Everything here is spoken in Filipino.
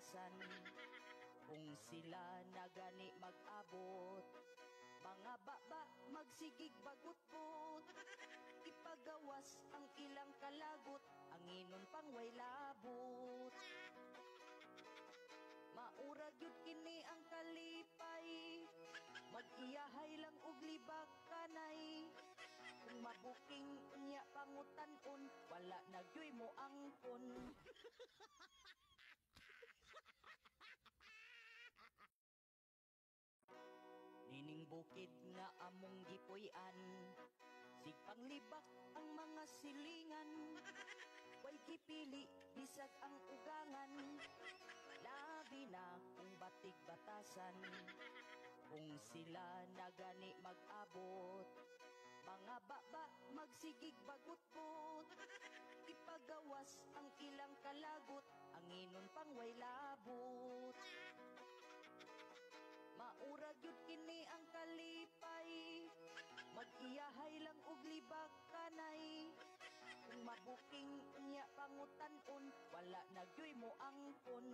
batasan. Kung sila na gani mag-abot, mga baba magsigig bagut-but, ipagawas ang ilang kalagot, anginon pang way labot. Maurag yun kini ang kalipay, mag-iyahay lang og libak kanay. Kung mabuking niya pangutan-on, wala nagyoy mo angkon. Nining bukid nga among gipuy-an, sigpang libak ang mga silingan. Way kipili, bisag ang ugangan, labi na kung batig batasan. Kung sila na gani mag-abot, mga baba magsigig bagut-but, ipagawas ang ilang kalagot, anginon pang way labot. Maurag yun kini ang kalipay, mag-iyahay lang og libak kanay. Kung mabuking niya pangutan-on, wala nagyoy mo angkon.